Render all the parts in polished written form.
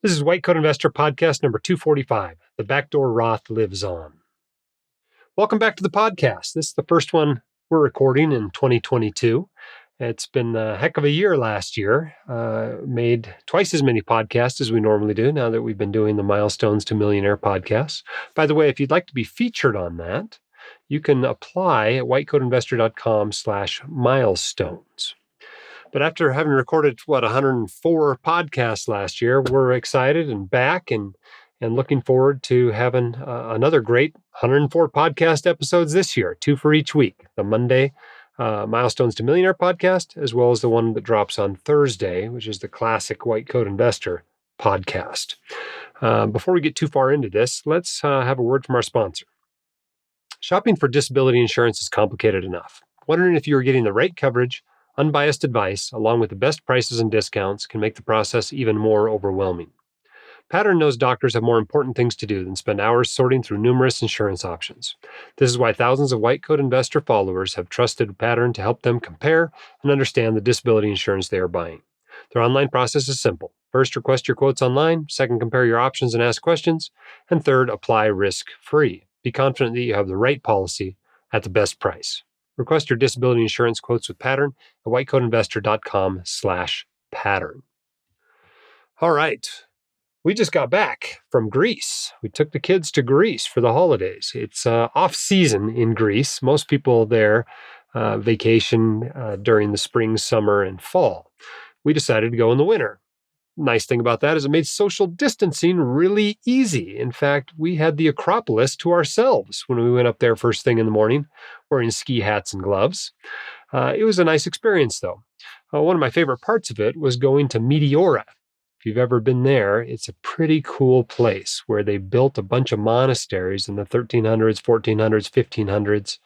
This is White Coat Investor Podcast number 245. The Backdoor Roth Lives On. Welcome back to the podcast. This is the first one we're recording in 2022. It's been a heck of a year last year. Made twice as many podcasts as we normally do now that we've been doing the Milestones to Millionaire podcasts. By the way, if you'd like to be featured on that, you can apply at whitecoatinvestor.com/milestones. But after having recorded, 104 podcasts last year, we're excited and back and looking forward to having another great 104 podcast episodes this year, 2 for each week. The Monday Milestones to Millionaire podcast, as well as the one that drops on Thursday, which is the classic White Coat Investor podcast. Before we get too far into this, let's have a word from our sponsor. Shopping for disability insurance is complicated enough. Wondering if you are getting the right coverage, unbiased advice, along with the best prices and discounts, can make the process even more overwhelming. Pattern knows doctors have more important things to do than spend hours sorting through numerous insurance options. This is why thousands of White Coat Investor followers have trusted Pattern to help them compare and understand the disability insurance they are buying. Their online process is simple. First, request your quotes online. Second, compare your options and ask questions. And third, apply risk-free. Be confident that you have the right policy at the best price. Request your disability insurance quotes with Pattern at whitecoatinvestor.com/pattern. All right. We just got back from Greece. We took the kids to Greece for the holidays. It's off season in Greece. Most people there vacation during the spring, summer, and fall. We decided to go in the winter. Nice thing about that is it made social distancing really easy. In fact, we had the Acropolis to ourselves when we went up there first thing in the morning, wearing ski hats and gloves. It was a nice experience, though. One of my favorite parts of it was going to Meteora. If you've ever been there, it's a pretty cool place where they built a bunch of monasteries in the 1300s, 1400s, 1500s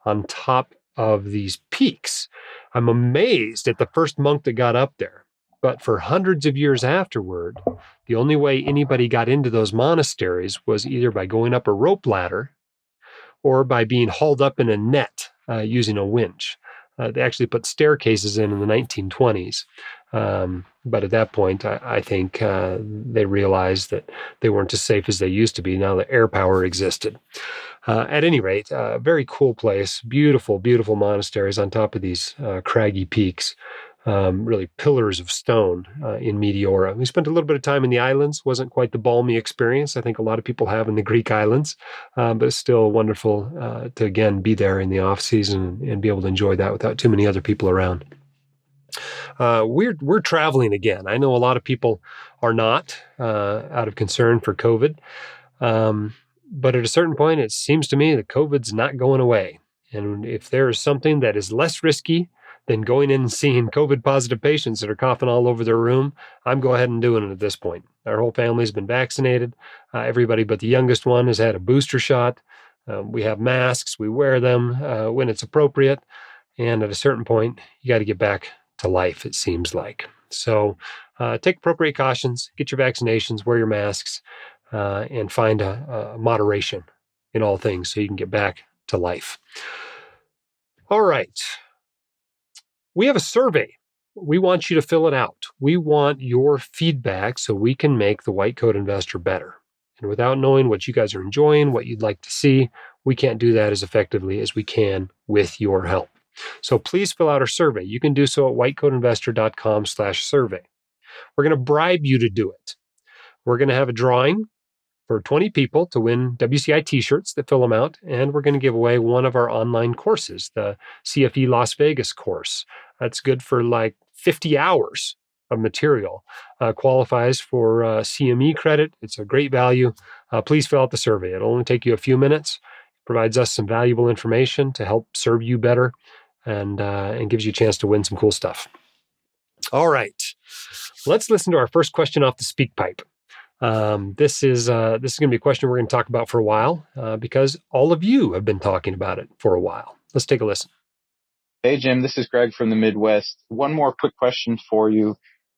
on top of these peaks. I'm amazed at the first monk that got up there. But for hundreds of years afterward, the only way anybody got into those monasteries was either by going up a rope ladder or by being hauled up in a net using a winch. They actually put staircases in the 1920s. But at that point, I think they realized that they weren't as safe as they used to be now that air power existed. At any rate, very cool place, beautiful, beautiful monasteries on top of these craggy peaks. Really pillars of stone in Meteora. We spent a little bit of time in the islands. Wasn't quite the balmy experience I think a lot of people have in the Greek islands, but it's still wonderful to, again, be there in the off season and be able to enjoy that without too many other people around. We're traveling again. I know a lot of people are not out of concern for COVID, but at a certain point, it seems to me that COVID's not going away. And if there is something that is less risky than going in and seeing COVID-positive patients that are coughing all over their room, I'm going ahead and doing it at this point. Our whole family's been vaccinated. Everybody but the youngest one has had a booster shot. We have masks. We wear them when it's appropriate. And at a certain point, you got to get back to life, it seems like. So take appropriate cautions, get your vaccinations, wear your masks, and find a moderation in all things so you can get back to life. All right. We have a survey. We want you to fill it out. We want your feedback so we can make the White Coat Investor better. And without knowing what you guys are enjoying, what you'd like to see, we can't do that as effectively as we can with your help. So please fill out our survey. You can do so at whitecoatinvestor.com/survey. We're going to bribe you to do it. We're going to have a drawing for 20 people to win WCI t-shirts that fill them out, and we're going to give away one of our online courses, the CFE Las Vegas course. That's good for like 50 hours of material. Qualifies for CME credit. It's a great value. Please fill out the survey. It'll only take you a few minutes. Provides us some valuable information to help serve you better, and gives you a chance to win some cool stuff. All right, let's listen to our first question off the speak pipe. This is going to be a question we're going to talk about for a while because all of you have been talking about it for a while. Let's take a listen. Hey, Jim, this is Greg from the Midwest. One more quick question for you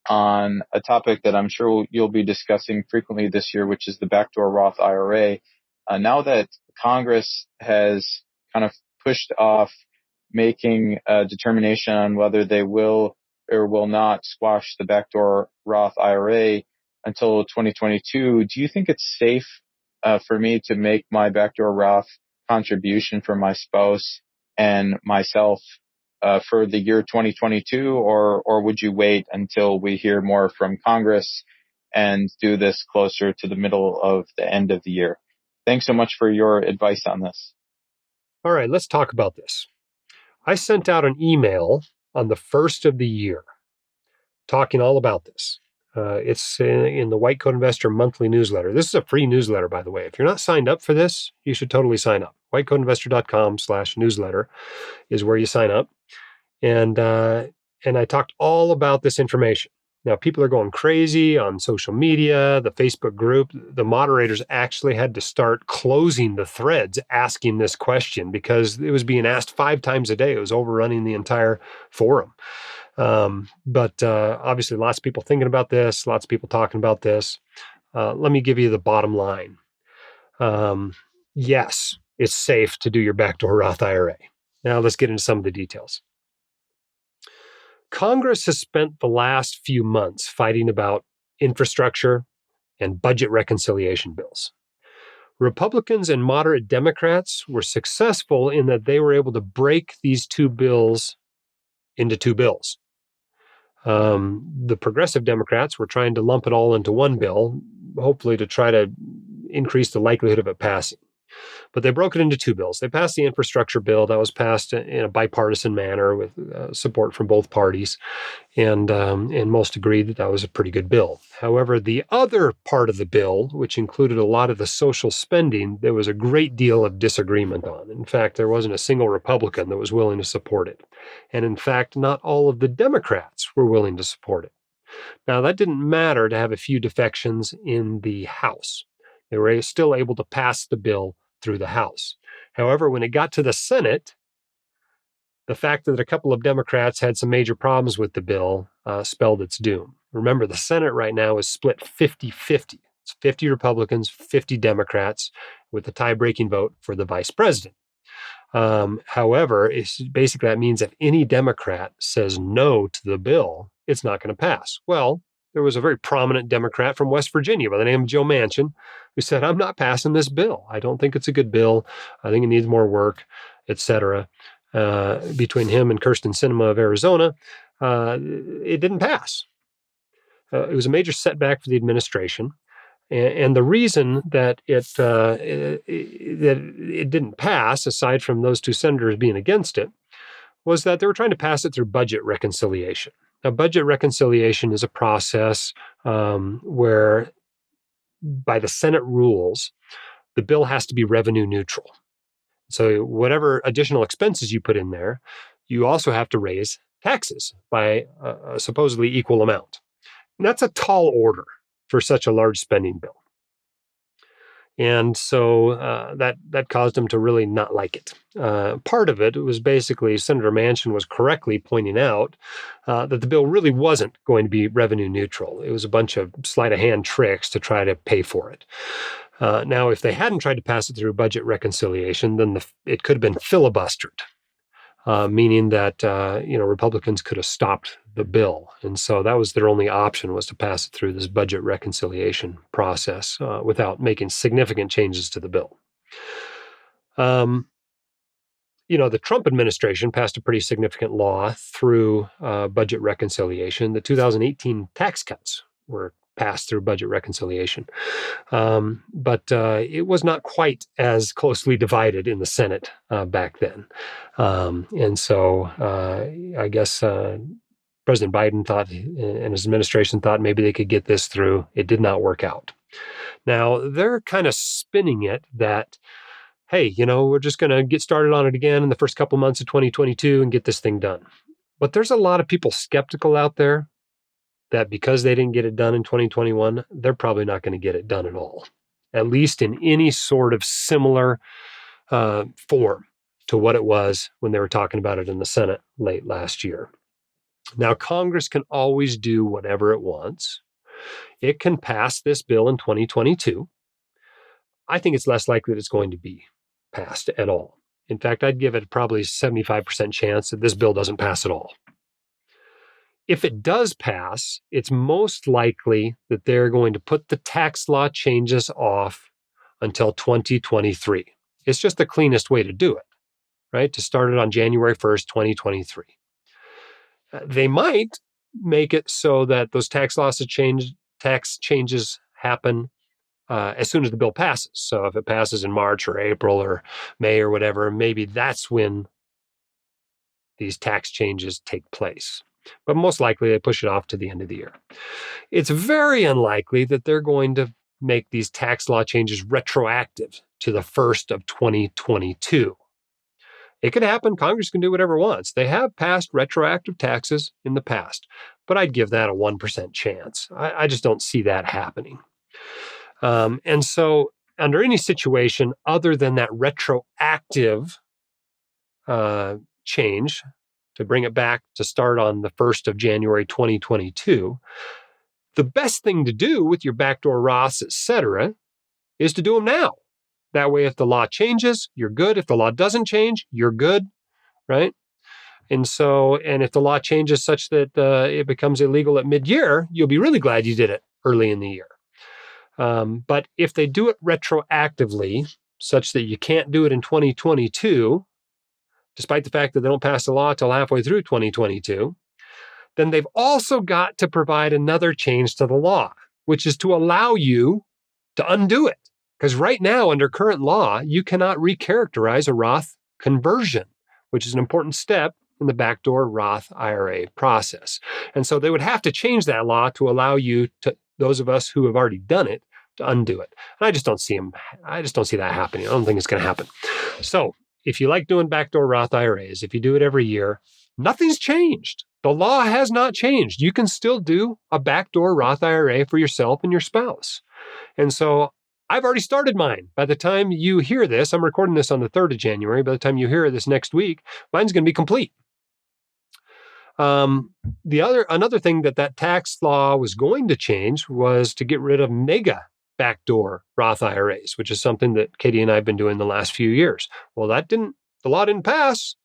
on a topic that I'm sure you'll be discussing frequently this year, which is the Backdoor Roth IRA. Now that Congress has kind of pushed off making a determination on whether they will or will not squash the Backdoor Roth IRA, until 2022, do you think it's safe for me to make my backdoor Roth contribution for my spouse and myself for the year 2022, or would you wait until we hear more from Congress and do this closer to the middle of the end of the year? Thanks so much for your advice on this. All right, let's talk about this. I sent out an email on the first of the year talking all about this. It's in the White Coat Investor monthly newsletter. This is a free newsletter, by the way. If you're not signed up for this, you should totally sign up. whitecoatinvestor.com/newsletter is where you sign up. And I talked all about this information. Now, people are going crazy on social media, the Facebook group. The moderators actually had to start closing the threads asking this question because it was being asked 5 times a day. It was overrunning the entire forum. But obviously, lots of people thinking about this, lots of people talking about this. Let me give you the bottom line. Yes, it's safe to do your backdoor Roth IRA. Now, let's get into some of the details. Congress has spent the last few months fighting about infrastructure and budget reconciliation bills. Republicans and moderate Democrats were successful in that they were able to break these two bills into two bills. The progressive Democrats were trying to lump it all into one bill, hopefully to try to increase the likelihood of it passing. But they broke it into two bills. They passed the infrastructure bill that was passed in a bipartisan manner with support from both parties, and most agreed that that was a pretty good bill. However, the other part of the bill, which included a lot of the social spending, there was a great deal of disagreement on. In fact, there wasn't a single Republican that was willing to support it. And in fact, not all of the Democrats were willing to support it. Now, that didn't matter to have a few defections in the House. They were still able to pass the bill through the House. However, when it got to the Senate, the fact that a couple of Democrats had some major problems with the bill spelled its doom. Remember, the Senate right now is split 50-50. It's 50 Republicans, 50 Democrats, with a tie-breaking vote for the vice president. However, basically that means if any Democrat says no to the bill, it's not going to pass. Well, there was a very prominent Democrat from West Virginia by the name of Joe Manchin who said, I'm not passing this bill. I don't think it's a good bill. I think it needs more work, etc. Between him and Kirsten Sinema of Arizona, it didn't pass. It was a major setback for the administration. And the reason that it didn't pass, aside from those two senators being against it, was that they were trying to pass it through budget reconciliation. Now, budget reconciliation is a process where, by the Senate rules, the bill has to be revenue neutral. So whatever additional expenses you put in there, you also have to raise taxes by a supposedly equal amount. And that's a tall order for such a large spending bill. And so that caused him to really not like it. Part of it was basically Senator Manchin was correctly pointing out that the bill really wasn't going to be revenue neutral. It was a bunch of sleight of hand tricks to try to pay for it. Now, if they hadn't tried to pass it through budget reconciliation, then it could have been filibustered. Meaning that Republicans could have stopped the bill, and so that was their only option, was to pass it through this budget reconciliation process without making significant changes to the bill. The Trump administration passed a pretty significant law through budget reconciliation. The 2018 tax cuts were passed through budget reconciliation. But it was not quite as closely divided in the Senate back then. And so I guess President Biden thought, and his administration thought, maybe they could get this through. It did not work out. Now, they're kind of spinning it that, hey, we're just going to get started on it again in the first couple months of 2022 and get this thing done. But there's a lot of people skeptical out there that because they didn't get it done in 2021, they're probably not going to get it done at all, at least in any sort of similar form to what it was when they were talking about it in the Senate late last year. Now, Congress can always do whatever it wants. It can pass this bill in 2022. I think it's less likely that it's going to be passed at all. In fact, I'd give it probably 75% chance that this bill doesn't pass at all. If it does pass, it's most likely that they're going to put the tax law changes off until 2023. It's just the cleanest way to do it, right? To start it on January 1st, 2023. They might make it so that those tax changes happen as soon as the bill passes. So if it passes in March or April or May or whatever, maybe that's when these tax changes take place. But most likely they push it off to the end of the year. It's very unlikely that they're going to make these tax law changes retroactive to the 1st of 2022. It could happen. Congress can do whatever it wants. They have passed retroactive taxes in the past, but I'd give that a 1% chance. I just don't see that happening. And so under any situation other than that retroactive change to bring it back to start on the 1st of January 2022, the best thing to do with your backdoor Roths, et cetera, is to do them now. That way, if the law changes, you're good. If the law doesn't change, you're good, right? And if the law changes such that it becomes illegal at mid-year, you'll be really glad you did it early in the year. But if they do it retroactively, such that you can't do it in 2022, despite the fact that they don't pass the law till halfway through 2022, then they've also got to provide another change to the law, which is to allow you to undo it. Because right now, under current law, you cannot recharacterize a Roth conversion, which is an important step in the backdoor Roth IRA process. And so they would have to change that law to allow you to, those of us who have already done it, to undo it. And I just don't see that happening. I don't think it's going to happen. So if you like doing backdoor Roth IRAs, if you do it every year, nothing's changed. The law has not changed. You can still do a backdoor Roth IRA for yourself and your spouse. And so I've already started mine. By the time you hear this, I'm recording this on the 3rd of January. By the time you hear this next week, mine's going to be complete. Another thing that tax law was going to change was to get rid of mega backdoor Roth IRAs, which is something that Katie and I have been doing the last few years. Well, the law didn't pass.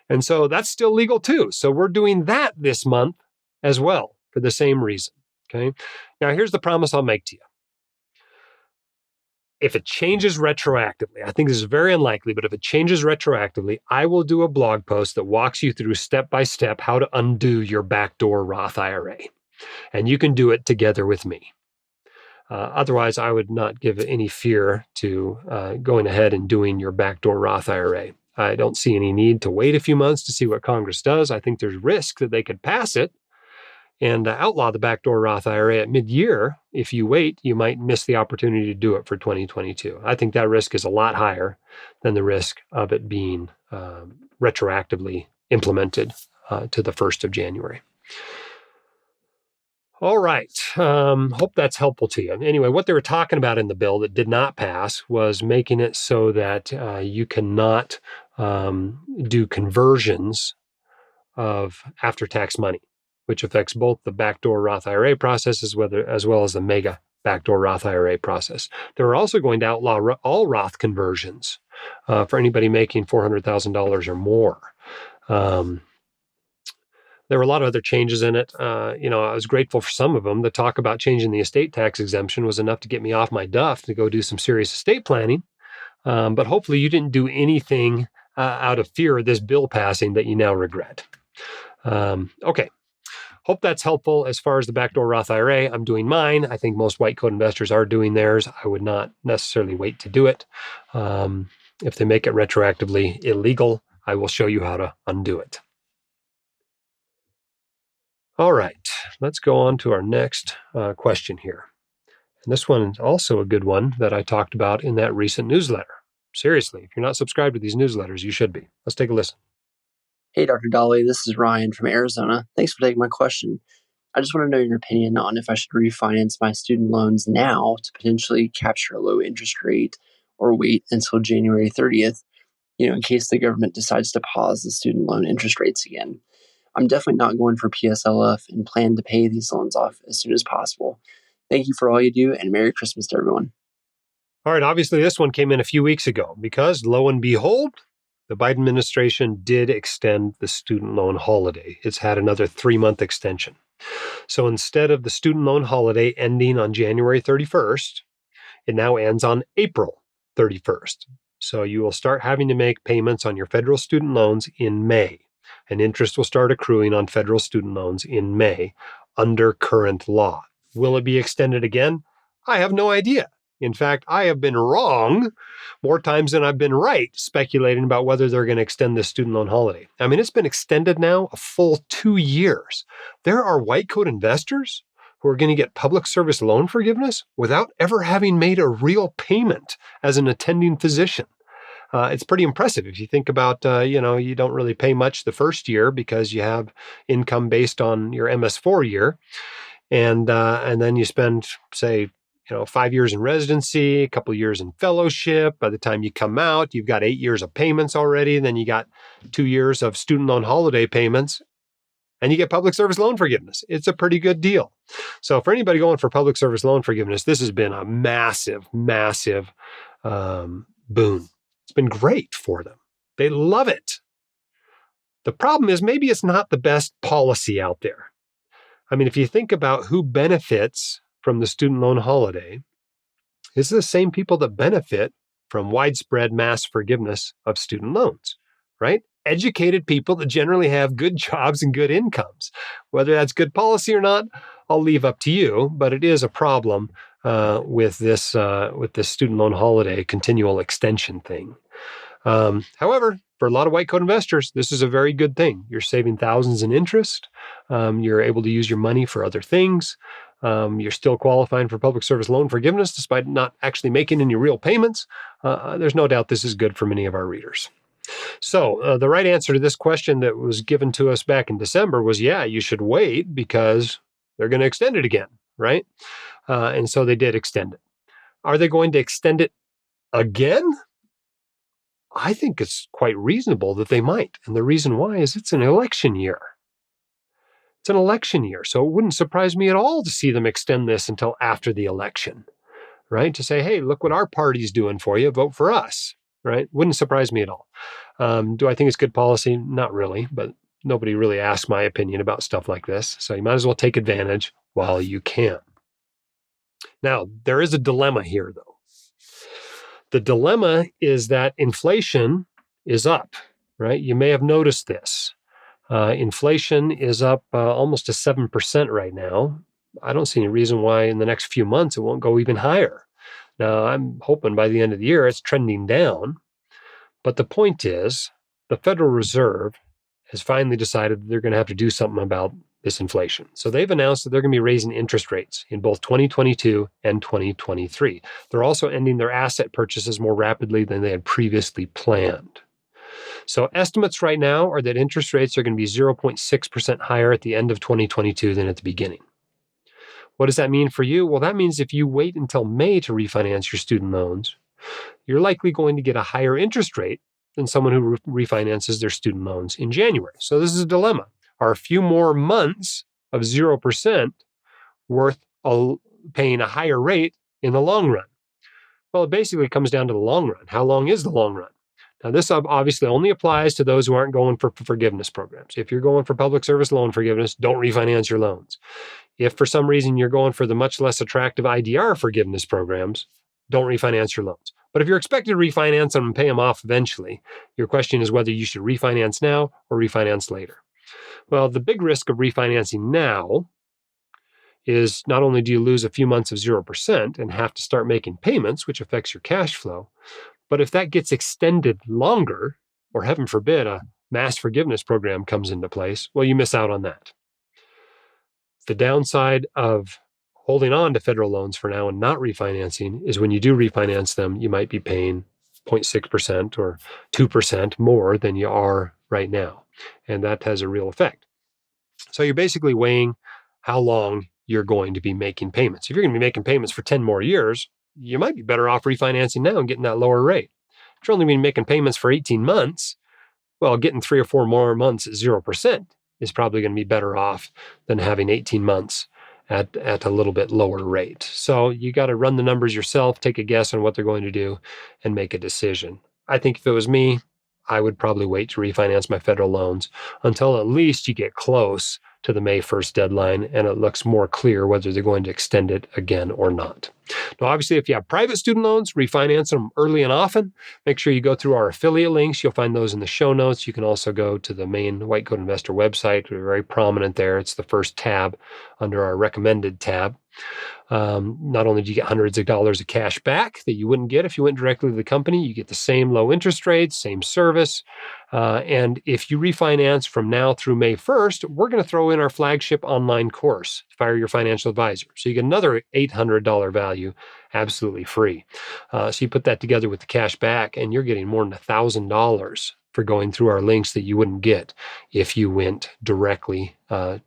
And so that's still legal too. So we're doing that this month as well for the same reason. Okay. Now here's the promise I'll make to you. If it changes retroactively, I think this is very unlikely, but if it changes retroactively, I will do a blog post that walks you through step by step how to undo your backdoor Roth IRA. And you can do it together with me. Otherwise, I would not give any fear to going ahead and doing your backdoor Roth IRA. I don't see any need to wait a few months to see what Congress does. I think there's risk that they could pass it and outlaw the backdoor Roth IRA at mid-year. If you wait, you might miss the opportunity to do it for 2022. I think that risk is a lot higher than the risk of it being retroactively implemented to the 1st of January. All right. Hope that's helpful to you. Anyway, what they were talking about in the bill that did not pass was making it so that you cannot do conversions of after-tax money, which affects both the backdoor Roth IRA process as well as the mega backdoor Roth IRA process. They're also going to outlaw all Roth conversions for anybody making $400,000 or more. There were a lot of other changes in it. I was grateful for some of them. The talk about changing the estate tax exemption was enough to get me off my duff to go do some serious estate planning. But hopefully you didn't do anything out of fear of this bill passing that you now regret. Okay. Hope that's helpful as far as the backdoor Roth IRA. I'm doing mine. I think most white coat investors are doing theirs. I would not necessarily wait to do it. If they make it retroactively illegal, I will show you how to undo it. All right, let's go on to our next question here. And this one is also a good one that I talked about in that recent newsletter. Seriously, if you're not subscribed to these newsletters, you should be. Let's take a listen. Hey, Dr. Dolly, this is Ryan from Arizona. Thanks for taking my question. I just want to know your opinion on if I should refinance my student loans now to potentially capture a low interest rate or wait until January 30th, in case the government decides to pause the student loan interest rates again. I'm definitely not going for PSLF and plan to pay these loans off as soon as possible. Thank you for all you do, and Merry Christmas to everyone. All right, obviously this one came in a few weeks ago because lo and behold, the Biden administration did extend the student loan holiday. It's had another 3-month extension. So instead of the student loan holiday ending on January 31st, it now ends on April 31st. So you will start having to make payments on your federal student loans in May, and interest will start accruing on federal student loans in May under current law. Will it be extended again? I have no idea. In fact, I have been wrong more times than I've been right speculating about whether they're going to extend this student loan holiday. I mean, it's been extended now a full 2 years. There are white coat investors who are going to get public service loan forgiveness without ever having made a real payment as an attending physician. It's pretty impressive if you think about, you don't really pay much the first year because you have income based on your MS4 year. And then you spend, say, 5 years in residency, a couple of years in fellowship. By the time you come out, you've got 8 years of payments already. Then you got 2 years of student loan holiday payments, and you get public service loan forgiveness. It's a pretty good deal. So for anybody going for public service loan forgiveness, this has been a massive, massive boon. It's been great for them. They love it. The problem is maybe it's not the best policy out there. I mean, if you think about who benefits from the student loan holiday, it's the same people that benefit from widespread mass forgiveness of student loans, right? Educated people that generally have good jobs and good incomes. Whether that's good policy or not, I'll leave up to you, but it is a problem with this student loan holiday continual extension thing. However, for a lot of white coat investors, this is a very good thing. You're saving thousands in interest. You're able to use your money for other things. You're still qualifying for public service loan forgiveness despite not actually making any real payments. There's no doubt this is good for many of our readers. So the right answer to this question that was given to us back in December was, yeah, you should wait because they're going to extend it again, right? And so they did extend it. Are they going to extend it again? I think it's quite reasonable that they might. And the reason why is it's an election year. It's an election year. So it wouldn't surprise me at all to see them extend this until after the election, right? To say, hey, look what our party's doing for you. Vote for us, right? Wouldn't surprise me at all. Do I think it's good policy? Not really, but nobody really asks my opinion about stuff like this. So you might as well take advantage while you can. Now, there is a dilemma here, though. The dilemma is that inflation is up, right? You may have noticed this. Inflation is up almost to 7% right now. I don't see any reason why in the next few months it won't go even higher. Now, I'm hoping by the end of the year it's trending down. But the point is, the Federal Reserve has finally decided that they're going to have to do something about this inflation. So they've announced that they're going to be raising interest rates in both 2022 and 2023. They're also ending their asset purchases more rapidly than they had previously planned. So estimates right now are that interest rates are going to be 0.6% higher at the end of 2022 than at the beginning. What does that mean for you? Well, that means if you wait until May to refinance your student loans, you're likely going to get a higher interest rate than someone who refinances their student loans in January. So this is a dilemma. Are a few more months of 0% worth paying a higher rate in the long run? Well, it basically comes down to the long run. How long is the long run? Now, this obviously only applies to those who aren't going for forgiveness programs. If you're going for public service loan forgiveness, don't refinance your loans. If for some reason you're going for the much less attractive IDR forgiveness programs, don't refinance your loans. But if you're expected to refinance them and pay them off eventually, your question is whether you should refinance now or refinance later. Well, the big risk of refinancing now is not only do you lose a few months of 0% and have to start making payments, which affects your cash flow, but if that gets extended longer, or heaven forbid, a mass forgiveness program comes into place, well, you miss out on that. The downside of holding on to federal loans for now and not refinancing is when you do refinance them, you might be paying 0.6% or 2% more than you are right now. And that has a real effect. So you're basically weighing how long you're going to be making payments. If you're going to be making payments for 10 more years, you might be better off refinancing now and getting that lower rate. If you're only been making payments for 18 months, well, getting 3 or 4 more months at 0% is probably going to be better off than having 18 months at a little bit lower rate. So you got to run the numbers yourself, take a guess on what they're going to do, and make a decision. I think if it was me, I would probably wait to refinance my federal loans until at least you get close to the May 1st deadline and it looks more clear whether they're going to extend it again or not. Now, obviously, if you have private student loans, refinance them early and often. Make sure you go through our affiliate links. You'll find those in the show notes. You can also go to the main White Coat Investor website. We're very prominent there. It's the first tab under our recommended tab. Not only do you get hundreds of dollars of cash back that you wouldn't get if you went directly to the company, you get the same low interest rates, same service. And if you refinance from now through May 1st, we're going to throw in our flagship online course, Fire Your Financial Advisor. So you get another $800 value absolutely free. So you put that together with the cash back, and you're getting more than $1,000 for going through our links that you wouldn't get if you went directly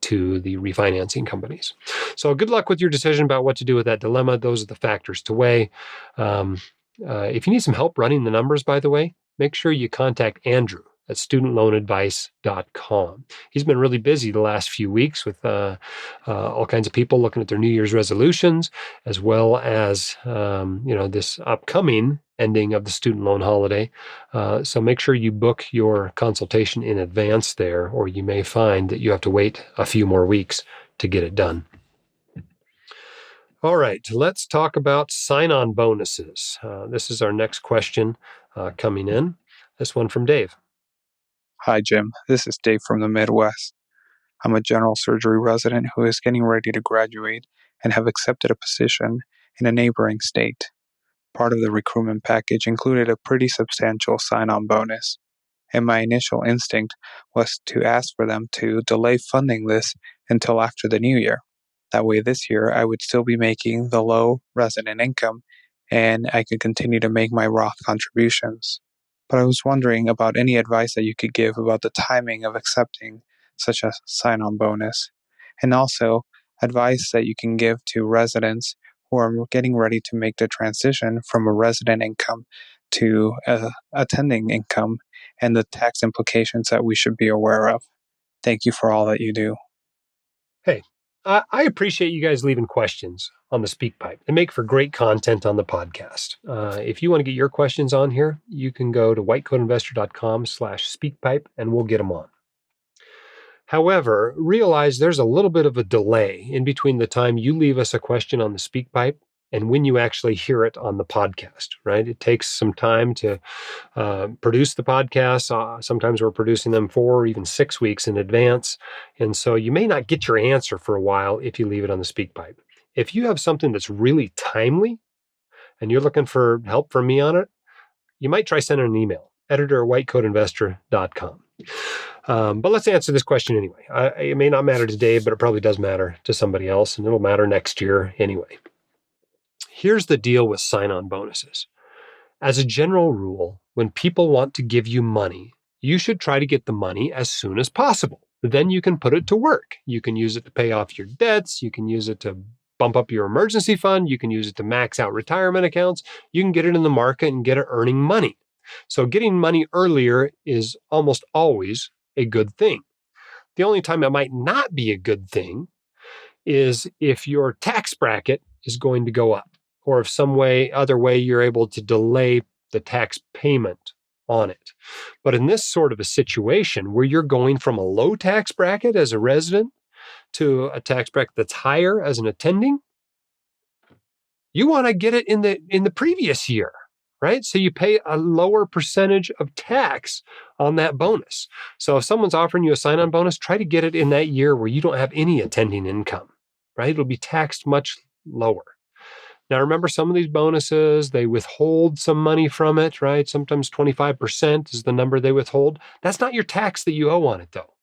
to the refinancing companies. So good luck with your decision about what to do with that dilemma. Those are the factors to weigh. If you need some help running the numbers, by the way, make sure you contact Andrew at studentloanadvice.com. He's been really busy the last few weeks with all kinds of people looking at their New Year's resolutions, as well as this upcoming ending of the student loan holiday. So make sure you book your consultation in advance there, or you may find that you have to wait a few more weeks to get it done. All right, let's talk about sign-on bonuses. This is our next question coming in. This one from Dave. Hi, Jim. This is Dave from the Midwest. I'm a general surgery resident who is getting ready to graduate and have accepted a position in a neighboring state. Part of the recruitment package included a pretty substantial sign-on bonus, and my initial instinct was to ask for them to delay funding this until after the new year. That way this year I would still be making the low resident income and I could continue to make my Roth contributions. But I was wondering about any advice that you could give about the timing of accepting such a sign-on bonus, and also advice that you can give to residents who are getting ready to make the transition from a resident income to attending income and the tax implications that we should be aware of. Thank you for all that you do. Hey, I appreciate you guys leaving questions on the SpeakPipe. They make for great content on the podcast. If you want to get your questions on here, you can go to whitecoatinvestor.com/speakpipe and we'll get them on. However, realize there's a little bit of a delay in between the time you leave us a question on the SpeakPipe and when you actually hear it on the podcast, right? It takes some time to produce the podcasts. Sometimes we're producing them 4 or even 6 weeks in advance. And so you may not get your answer for a while if you leave it on the SpeakPipe. If you have something that's really timely and you're looking for help from me on it, you might try sending an email, editor@whitecoatinvestor.com. But let's answer this question anyway. It may not matter to Dave, but it probably does matter to somebody else, and it'll matter next year anyway. Here's the deal with sign-on bonuses. As a general rule, when people want to give you money, you should try to get the money as soon as possible. Then you can put it to work. You can use it to pay off your debts. You can use it to bump up your emergency fund. You can use it to max out retirement accounts. You can get it in the market and get it earning money. So getting money earlier is almost always a good thing. The only time it might not be a good thing is if your tax bracket is going to go up, or if other way you're able to delay the tax payment on it. But in this sort of a situation where you're going from a low tax bracket as a resident to a tax bracket that's higher as an attending, you want to get it in the previous year, right? So you pay a lower percentage of tax on that bonus. So if someone's offering you a sign-on bonus, try to get it in that year where you don't have any attending income, right? It'll be taxed much lower. Now, remember, some of these bonuses, they withhold some money from it, right? Sometimes 25% is the number they withhold. That's not your tax that you owe on it, though.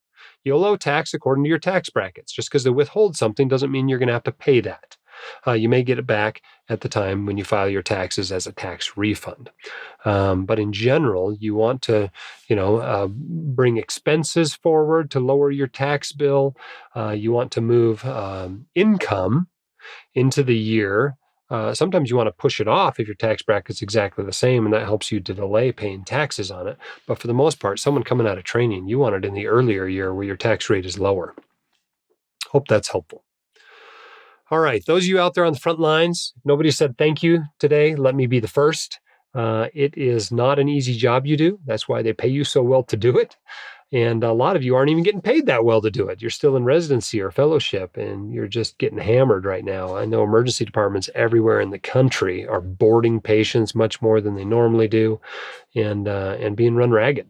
You'll owe tax according to your tax brackets. Just because they withhold something doesn't mean you're going to have to pay that. You may get it back at the time when you file your taxes as a tax refund. But in general, you want to, bring expenses forward to lower your tax bill. You want to move income into the year. Sometimes you want to push it off if your tax bracket's exactly the same, and that helps you to delay paying taxes on it. But for the most part, someone coming out of training, you want it in the earlier year where your tax rate is lower. Hope that's helpful. All right, those of you out there on the front lines, nobody said thank you today. Let me be the first. It is not an easy job you do. That's why they pay you so well to do it. And a lot of you aren't even getting paid that well to do it. You're still in residency or fellowship, and you're just getting hammered right now. I know emergency departments everywhere in the country are boarding patients much more than they normally do, and being run ragged.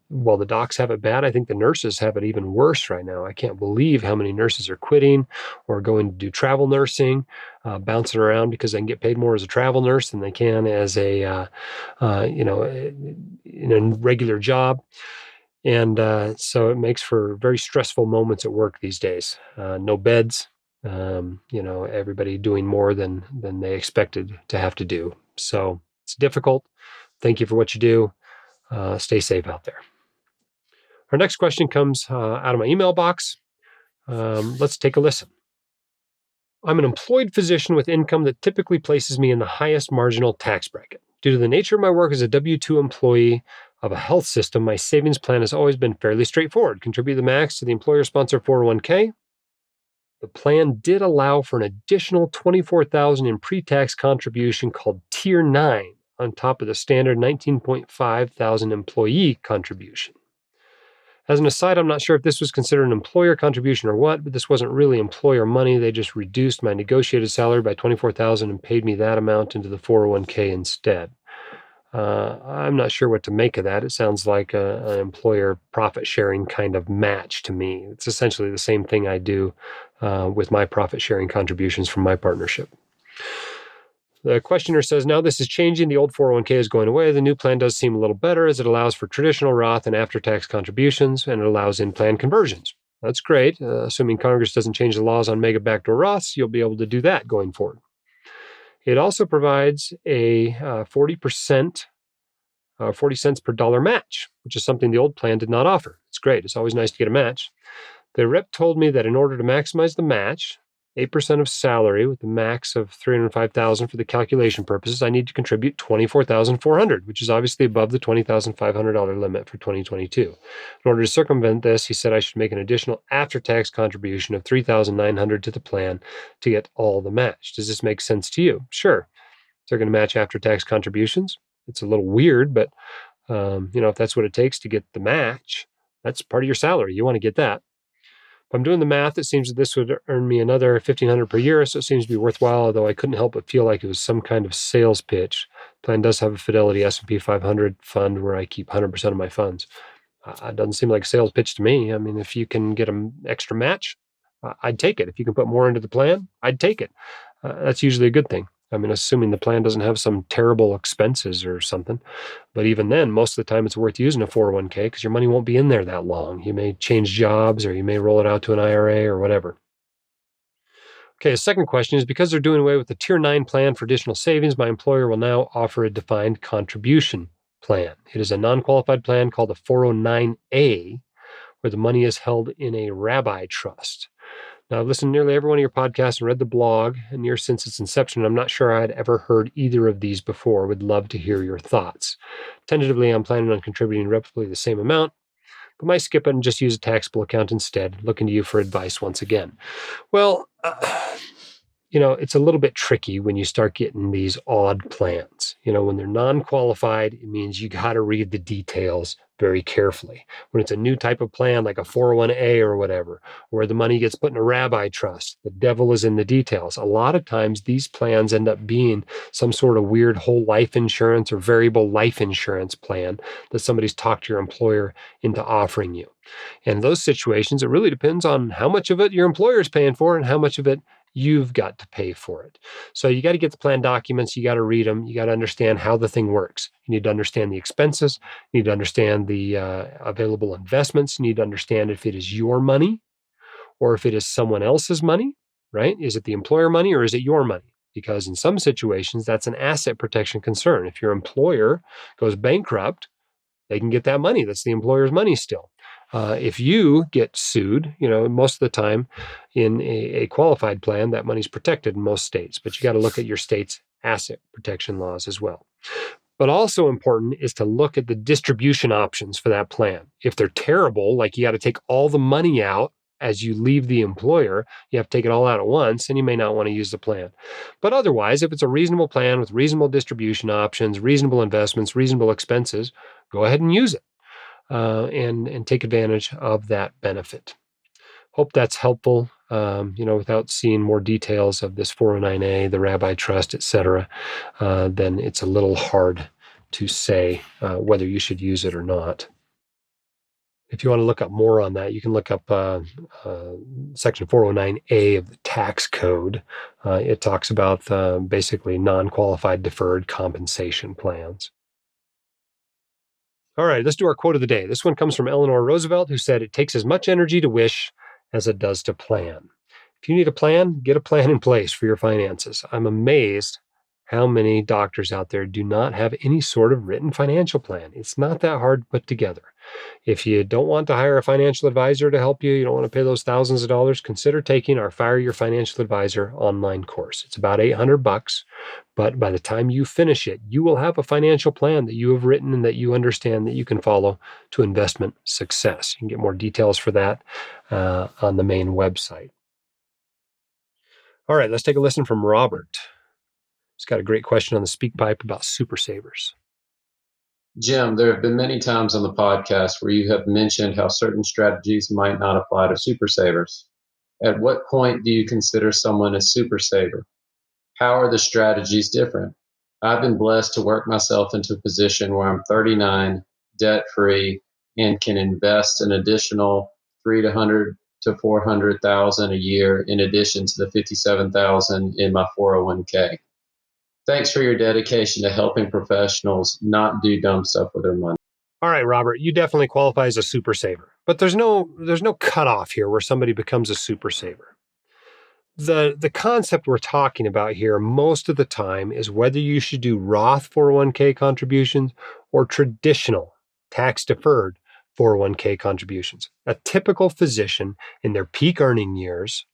While the docs have it bad, I think the nurses have it even worse right now. I can't believe how many nurses are quitting or going to do travel nursing, bouncing around because they can get paid more as a travel nurse than they can as in a regular job. And so it makes for very stressful moments at work these days. No beds, everybody doing more than they expected to have to do. So it's difficult. Thank you for what you do. Stay safe out there. Our next question comes out of my email box. Let's take a listen. I'm an employed physician with income that typically places me in the highest marginal tax bracket. Due to the nature of my work as a W-2 employee of a health system, my savings plan has always been fairly straightforward. Contribute the max to the employer-sponsored 401k. The plan did allow for an additional $24,000 in pre-tax contribution called Tier 9 on top of the standard $19,500 employee contribution. As an aside, I'm not sure if this was considered an employer contribution or what, but this wasn't really employer money. They just reduced my negotiated salary by $24,000 and paid me that amount into the 401k instead. I'm not sure what to make of that. It sounds like an employer profit sharing kind of match to me. It's essentially the same thing I do with my profit sharing contributions from my partnership. The questioner says, now this is changing. The old 401k is going away. The new plan does seem a little better as it allows for traditional Roth and after-tax contributions, and it allows in-plan conversions. That's great. Assuming Congress doesn't change the laws on mega backdoor Roths, you'll be able to do that going forward. It also provides a 40%, 40 cents per dollar match, which is something the old plan did not offer. It's great. It's always nice to get a match. The rep told me that in order to maximize the match, 8% of salary with the max of $305,000 for the calculation purposes, I need to contribute $24,400, which is obviously above the $20,500 limit for 2022. In order to circumvent this, he said I should make an additional after-tax contribution of $3,900 to the plan to get all the match. Does this make sense to you? Sure. They're going to match after-tax contributions. It's a little weird, but if that's what it takes to get the match, that's part of your salary. You want to get that. If I'm doing the math, it seems that this would earn me another $1,500 per year, so it seems to be worthwhile, although I couldn't help but feel like it was some kind of sales pitch. The plan does have a Fidelity S&P 500 fund where I keep 100% of my funds. It doesn't seem like a sales pitch to me. I mean, if you can get an extra match, I'd take it. If you can put more into the plan, I'd take it. That's usually a good thing. I mean, assuming the plan doesn't have some terrible expenses or something. But even then, most of the time it's worth using a 401k because your money won't be in there that long. You may change jobs or you may roll it out to an IRA or whatever. Okay, the second question is, because they're doing away with the Tier 9 plan for additional savings, my employer will now offer a defined contribution plan. It is a non-qualified plan called a 409A, where the money is held in a rabbi trust. Now, I've listened to nearly every one of your podcasts and read the blog near since its inception. I'm not sure I had ever heard either of these before. Would love to hear your thoughts. Tentatively, I'm planning on contributing roughly the same amount, but might skip it and just use a taxable account instead. Looking to you for advice once again. Well, it's a little bit tricky when you start getting these odd plans. When they're non-qualified, it means you got to read the details very carefully. When it's a new type of plan, like a 401A or whatever, where the money gets put in a rabbi trust, the devil is in the details. A lot of times these plans end up being some sort of weird whole life insurance or variable life insurance plan that somebody's talked to your employer into offering you. And in those situations, it really depends on how much of it your employer is paying for and how much of it you've got to pay for it. So you got to get the plan documents. You got to read them. You got to understand how the thing works. You need to understand the expenses. You need to understand the available investments. You need to understand if it is your money or if it is someone else's money, right? Is it the employer money or is it your money? Because in some situations, that's an asset protection concern. If your employer goes bankrupt, they can get that money. That's the employer's money still. If you get sued, most of the time in a qualified plan, that money's protected in most states, but you got to look at your state's asset protection laws as well. But also important is to look at the distribution options for that plan. If they're terrible, like you got to take all the money out as you leave the employer, you have to take it all out at once, and you may not want to use the plan. But otherwise, if it's a reasonable plan with reasonable distribution options, reasonable investments, reasonable expenses, go ahead and use it and take advantage of that benefit. Hope that's helpful. Without seeing more details of this 409A, the Rabbi Trust, etc., then it's a little hard to say whether you should use it or not. If you want to look up more on that, you can look up Section 409A of the tax code. It talks about basically non-qualified deferred compensation plans. All right, let's do our quote of the day. This one comes from Eleanor Roosevelt, who said, "It takes as much energy to wish as it does to plan." If you need a plan, get a plan in place for your finances. I'm amazed how many doctors out there do not have any sort of written financial plan. It's not that hard to put together. If you don't want to hire a financial advisor to help you, you don't want to pay those thousands of dollars, consider taking our Fire Your Financial Advisor online course. It's about $800, but by the time you finish it, you will have a financial plan that you have written and that you understand that you can follow to investment success. You can get more details for that on the main website. All right, let's take a listen from Robert. He's got a great question on the speak pipe about super savers. Jim, there have been many times on the podcast where you have mentioned how certain strategies might not apply to super savers. At what point do you consider someone a super saver? How are the strategies different? I've been blessed to work myself into a position where I'm 39, debt-free, and can invest an additional $300,000 to $400,000 a year in addition to the $57,000 in my 401k. Thanks for your dedication to helping professionals not do dumb stuff with their money. All right, Robert, you definitely qualify as a super saver, but there's no cutoff here where somebody becomes a super saver. The concept we're talking about here most of the time is whether you should do Roth 401k contributions or traditional tax-deferred 401k contributions. A typical physician in their peak earning years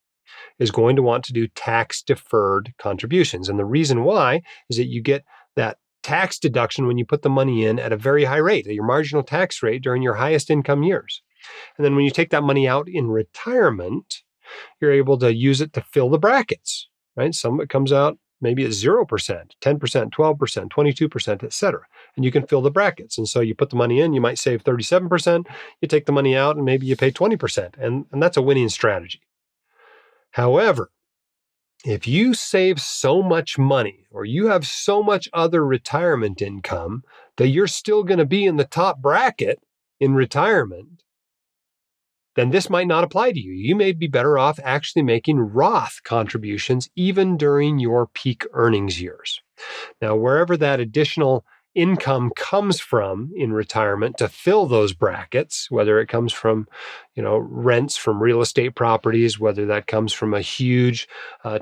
is going to want to do tax-deferred contributions. And the reason why is that you get that tax deduction when you put the money in at a very high rate, at your marginal tax rate during your highest income years. And then when you take that money out in retirement, you're able to use it to fill the brackets, right? Some of it comes out maybe at 0%, 10%, 12%, 22%, et cetera. And you can fill the brackets. And so you put the money in, you might save 37%, you take the money out, and maybe you pay 20%. And that's a winning strategy. However, if you save so much money or you have so much other retirement income that you're still going to be in the top bracket in retirement, then this might not apply to you. You may be better off actually making Roth contributions even during your peak earnings years. Now, wherever that additional income comes from in retirement to fill those brackets, whether it comes from, rents from real estate properties, whether that comes from a huge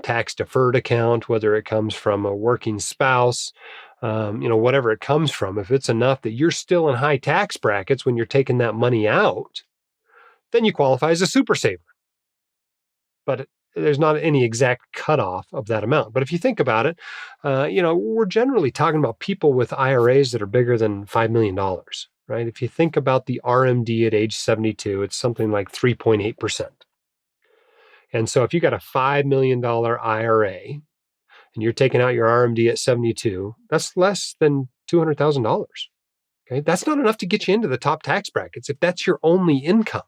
tax deferred account, whether it comes from a working spouse, whatever it comes from, if it's enough that you're still in high tax brackets when you're taking that money out, then you qualify as a super saver. But there's not any exact cutoff of that amount. But if you think about it, we're generally talking about people with IRAs that are bigger than $5 million, right? If you think about the RMD at age 72, it's something like 3.8%. And so if you got a $5 million IRA and you're taking out your RMD at 72, that's less than $200,000. Okay, that's not enough to get you into the top tax brackets. If that's your only income,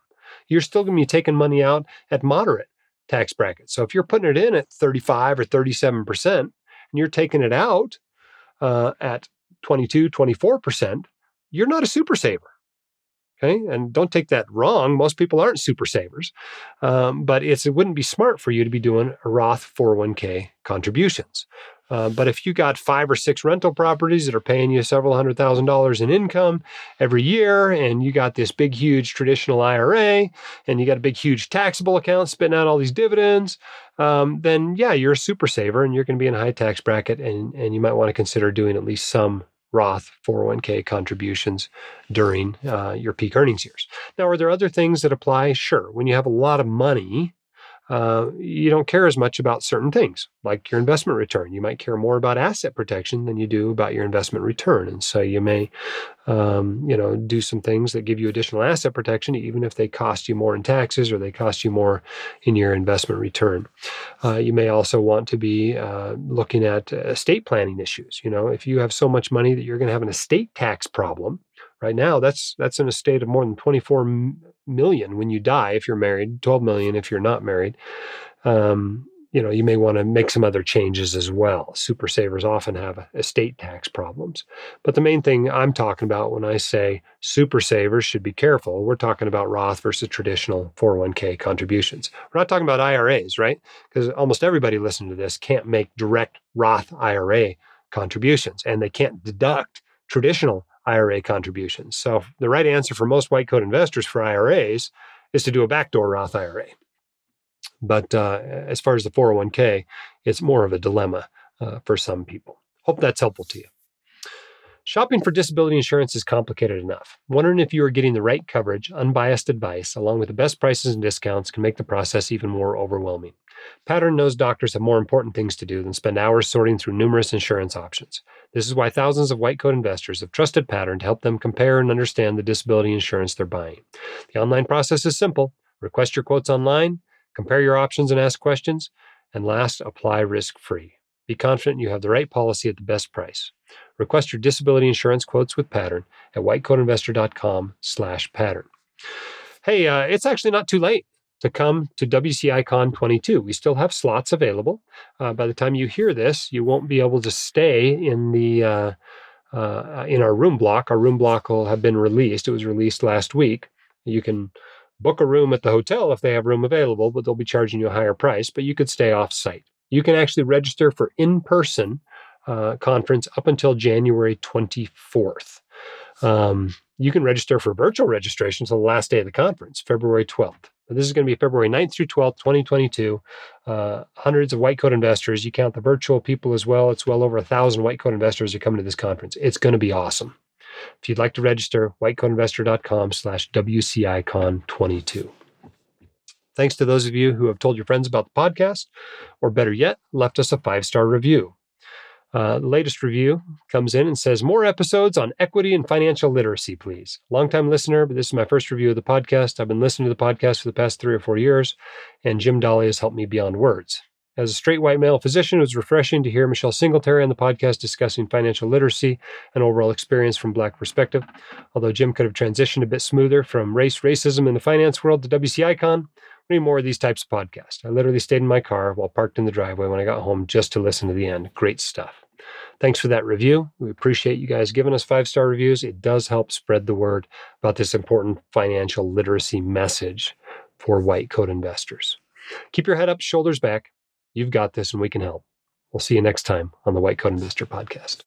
you're still going to be taking money out at moderate tax brackets. So if you're putting it in at 35 or 37% and you're taking it out at 22, 24%, you're not a super saver. Okay, and don't take that wrong. Most people aren't super savers, but it wouldn't be smart for you to be doing a Roth 401k contributions. But if you got 5 or 6 rental properties that are paying you several $100,000 in income every year, and you got this big, huge traditional IRA, and you got a big, huge taxable account spitting out all these dividends, then yeah, you're a super saver and you're going to be in a high tax bracket, and you might want to consider doing at least some Roth 401k contributions during your peak earnings years. Now, are there other things that apply? Sure. When you have a lot of money, you don't care as much about certain things, like your investment return. You might care more about asset protection than you do about your investment return. And so you may do some things that give you additional asset protection, even if they cost you more in taxes or they cost you more in your investment return. You may also want to be looking at estate planning issues. If you have so much money that you're going to have an estate tax problem, right now that's an estate of more than 24 million when you die if you're married, 12 million if you're not married. You may want to make some other changes as well. Super savers often have estate tax problems. But the main thing I'm talking about when I say super savers should be careful, we're talking about Roth versus traditional 401k contributions. We're not talking about IRAs, right? Because almost everybody listening to this can't make direct Roth IRA contributions, and they can't deduct traditional IRA contributions. So the right answer for most white coat investors for IRAs is to do a backdoor Roth IRA. But as far as the 401k, it's more of a dilemma for some people. Hope that's helpful to you. Shopping for disability insurance is complicated enough. Wondering if you are getting the right coverage, unbiased advice, along with the best prices and discounts can make the process even more overwhelming. Pattern knows doctors have more important things to do than spend hours sorting through numerous insurance options. This is why thousands of white coat investors have trusted Pattern to help them compare and understand the disability insurance they're buying. The online process is simple. Request your quotes online, compare your options and ask questions, and last, apply risk-free. Be confident you have the right policy at the best price. Request your disability insurance quotes with Pattern at whitecoatinvestor.com/pattern. Hey, it's actually not too late to come to WCI Con 22. We still have slots available. By the time you hear this, you won't be able to stay in our room block. Our room block will have been released. It was released last week. You can book a room at the hotel if they have room available, but they'll be charging you a higher price, but you could stay off-site. You can actually register for in-person conference up until January 24th. You can register for virtual registration until the last day of the conference, February 12th. But this is going to be February 9th through 12th, 2022. Hundreds of white coat investors. You count the virtual people as well. It's well over 1,000 white coat investors are coming to this conference. It's going to be awesome. If you'd like to register, whitecoatinvestor.com/WCICon22. Thanks to those of you who have told your friends about the podcast, or better yet, left us a 5-star review. The latest review comes in and says, more episodes on equity and financial literacy, please. Longtime listener, but this is my first review of the podcast. I've been listening to the podcast for the past 3 or 4 years, and Jim Dolly has helped me beyond words. As a straight white male physician, it was refreshing to hear Michelle Singletary on the podcast discussing financial literacy and overall experience from Black perspective. Although Jim could have transitioned a bit smoother from racism in the finance world to WCI Con, we need more of these types of podcasts. I literally stayed in my car while parked in the driveway when I got home just to listen to the end. Great stuff. Thanks for that review. We appreciate you guys giving us 5-star reviews. It does help spread the word about this important financial literacy message for white coat investors. Keep your head up, shoulders back. You've got this, and we can help. We'll see you next time on the White Coat Investor Podcast.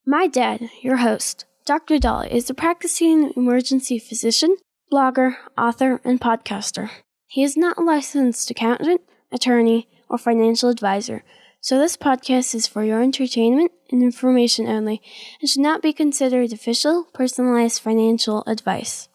My dad, your host, Dr. Dolly, is a practicing emergency physician, blogger, author, and podcaster. He is not a licensed accountant, attorney, or financial advisor, so this podcast is for your entertainment and information only and should not be considered official, personalized financial advice.